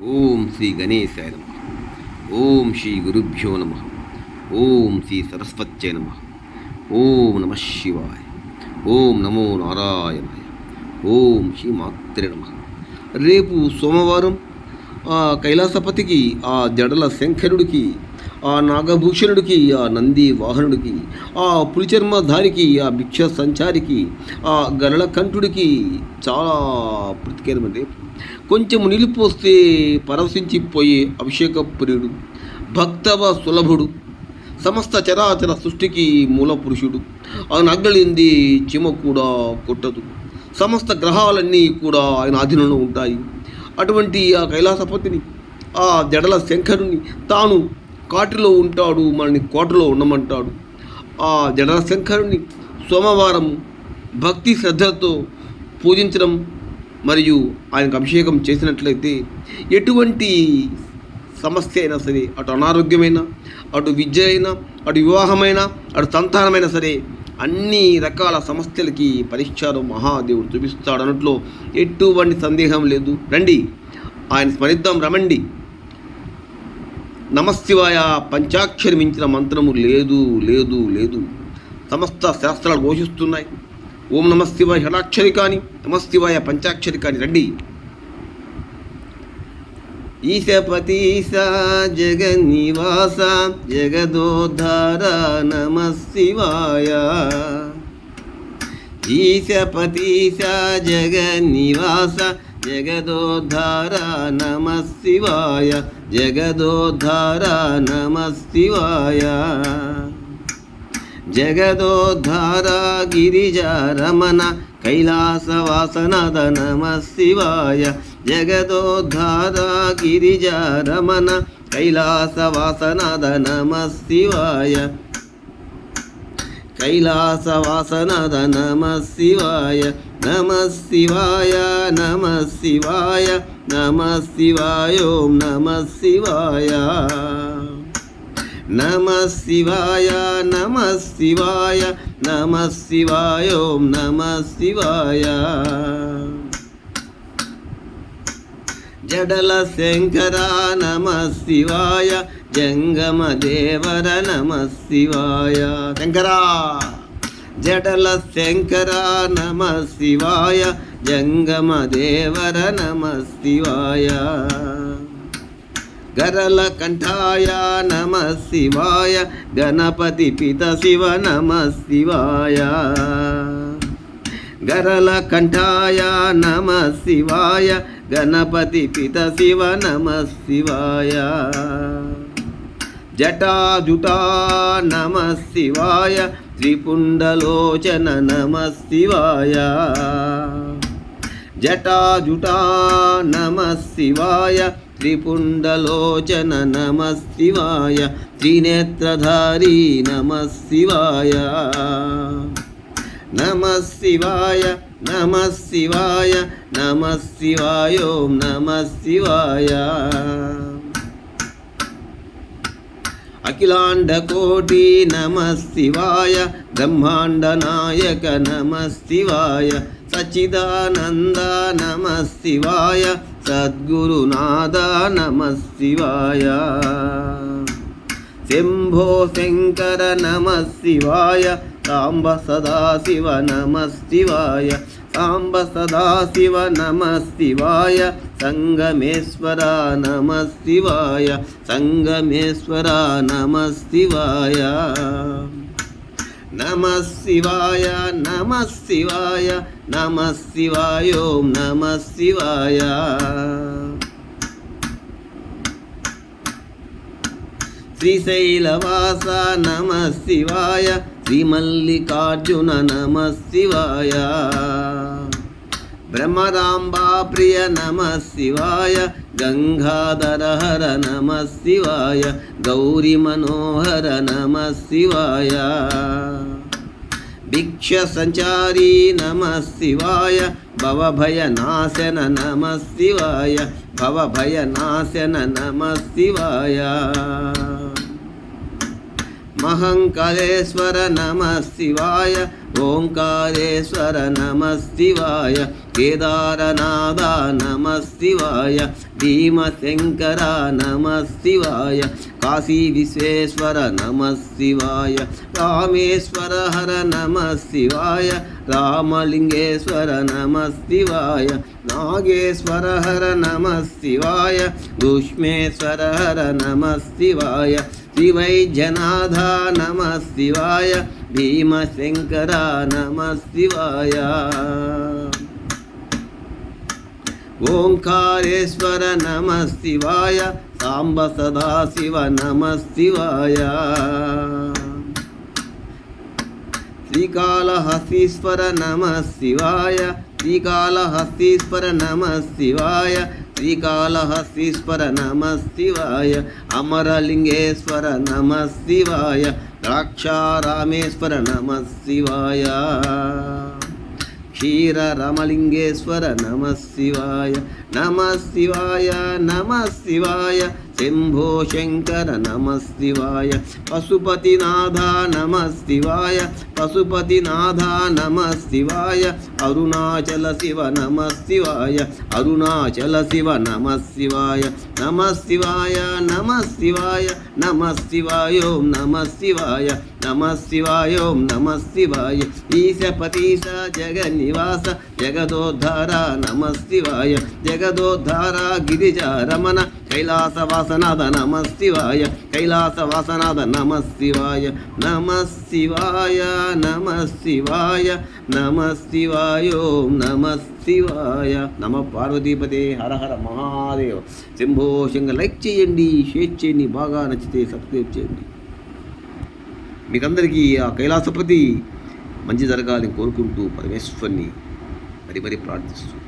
ఓం శ్రీ గణేశాయ నమ. ఓం శ్రీ గురుభ్యో నమ. ఓం శ్రీ సరస్వత్యై నమ. ఓం నమ శివాయ. ఓం నమో నారాయణాయ. ఓం శ్రీ మాత్రే నమ. రేపు సోమవారం ఆ కైలాసపతికి, ఆ జడల శంకరుడికి, ఆ నాగభూషణుడికి, ఆ నంది వాహనుడికి, ఆ పులిచర్మధారికి, ఆ భిక్ష సంచారికి, ఆ గరళకంఠుడికి చాలా ప్రతికరమండి. కొంచెం నిలిపోస్తే పరవశించిపోయే అభిషేక ప్రియుడు, భక్తవ సులభుడు, సమస్త చరాచర సృష్టికి మూల పురుషుడు. ఆ నగ్గలింది చిమ కూడా కొట్టదు. సమస్త గ్రహాలన్నీ కూడా ఆయన ఆధీనంలో ఉంటాయి. అటువంటి ఆ కైలాసపతిని, ఆ జడల శంకరుని తాను కాటిలో ఉంటాడు, మనని కోటలో ఉండమంటాడు. ఆ జడల శంకరుని సోమవారం భక్తి శ్రద్ధతో పూజించడం మరియు ఆయనకు అభిషేకం చేసినట్లయితే ఎటువంటి సమస్య అయినా సరే, అటు అనారోగ్యమైన, అటు విద్య అయినా, అటు వివాహమైనా, అటు సంతానమైనా సరే, అన్ని రకాల సమస్యలకి పరిష్కారం మహాదేవుడు చూపిస్తాడు అన్నట్లో ఎటువంటి సందేహం లేదు. రండి, ఆయన స్మరిద్దాం, రమండి. నమశివాయ పంచాక్షరి మించిన మంత్రము లేదు లేదు లేదు. సమస్త శాస్త్రాలు ఘోషిస్తున్నాయి. ఓం నమశివాయ షడాక్షరి కానీ, నమశివాయ పంచాక్షరి కానీ. రండి. ఈశపతీశ జగన్నివాస జగదోద్ధార నమశివాయ. ఈశపతీశ జగన్నివాస జగదోద్ధార నమశివాయ. జగదోద్ధార నమశివాయ. జగదోద్ధార గిరిజారమణ కైలాసవాసనద నమశివాయ. జగదోద్ధార గిరిజారమణ కైలాసవాసనద నమశివాయ. కైలాసవాసనద నమశివాయ. నమశివాయ నమశివాయ నమశివాయ. ఓం నమశివాయ. నమశివాయ నమశివాయ నమశివాయ. ఓం నమశివాయ. జడల శంకర నమశివాయ. జంగమదేవర నమశివాయ. శంకరా జడల శంకర నమశివాయ. జంగమదేవర నమశివాయ. గరల కంఠాయ నమశివాయ. గణపతి పిత శివ నమశివాయ. గరల కంఠాయ నమశివాయ. గణపతి పిత శివ నమశివాయ. జటాజుటా నమశివాయ. త్రిపుండలోచన నమశివాయ. జటాజుటా నమశివాయ. త్రిపుండలోచన నమశివాయ. త్రినేత్రధారీ నమశివాయ. నమశివాయ నమశివాయ నమశివాయ. ఓం నమశివాయ. అఖిలాండ కోటి నమశివాయ. బ్రహ్మాండ నాయక నమశివాయ. సచ్చిదానంద నమశివాయ. సద్గురునాథ నమశివాయ. శంభో శంకర నమశివాయ. సాంబ సదాశివ నమశివాయ. సాంబ సదాశివ నమశివాయ. సంగమేశ్వర నమశివాయ. సంగమేశ్వర నమశివాయ. నమశివాయ నమశివాయ నమశివాయ. ఓం నమశివాయ. శ్రీశైలవాస నమశివాయ. శ్రీమల్లికార్జున నమశివాయ. భ్రమరాంబా ప్రియ నమశివాయ. గంగాధర హర నమశివాయ. గౌరీ మనోహర నమశివాయ. భిక్ష సంచారీ నమశివాయ. భవభయనాశన నమశివాయ. భవభయనాశన నమశివాయ. మహంకాళేశ్వర నమశివాయ. ఓంకారేశ్వర నమః శివాయ, కేదారనాథ నమః శివాయ, భీమశంకర నమః శివాయ, కాశీ విశ్వేశ్వర నమః శివాయ, రామేశ్వర హర నమః శివాయ, రామలింగేశ్వర నమః శివాయ, నాగేశ్వర హర నమః శివాయ, భూష్మేశ్వర హర నమః శివాయ, శ్రీవైద్యనాథ నమః శివాయ, భీమశంకర నమః శివాయ. ఓంకారేశ్వర నమః శివాయ, సాంబ సదాశివ నమః శివాయ, శ్రీకాళహస్తీశ్వర నమః శివాయ, శ్రీకాళహస్తీశ్వర నమః శివాయ, శ్రీకాళహస్తీశ్వర నమః శివాయ, అమరలింగేశ్వర నమః శివాయ, ద్రాక్షారామేశ్వర నమః శివాయ, క్షీరరమలింగేశ్వర నమః శివాయ, నమః శివాయ, నమః శివాయ, శంభో శంకర నమః శివాయ, పశుపతినాథ నమః శివాయ, పశుపతినాథ నమః శివాయ, అరుణాచల శివ నమః శివాయ, అరుణాచల శివ నమః శివాయ, నమః శివాయ, నమః శివాయ, నమః శివాయ, ఓం నమః శివాయ, నమః శివాయ, ఓం నమః శివాయ, ఈశపతీశ జగన్నివాస జగదోద్ధార నమః శివాయ, జగదోద్ధార గిరిజారమణ కైలాసవాసనాథ నమః శివాయ, కైలాసవాసనాథ నమః శివాయ, నమః శివాయ, నమః శివాయ, నమః శివాయ, ఓం నమః శివాయ. నమ పార్వతీపతే. హర హర మహాదేవ. శంభో శంకర్. లైక్ చేయండి, షేర్ చేయండి, బాగా నచ్చితే సబ్స్క్రైబ్ చేయండి. మీకందరికీ ఆ కైలాసపతి మంచి జరగాలని కోరుకుంటూ పరమేశ్వరుని మరి ప్రార్థిస్తూ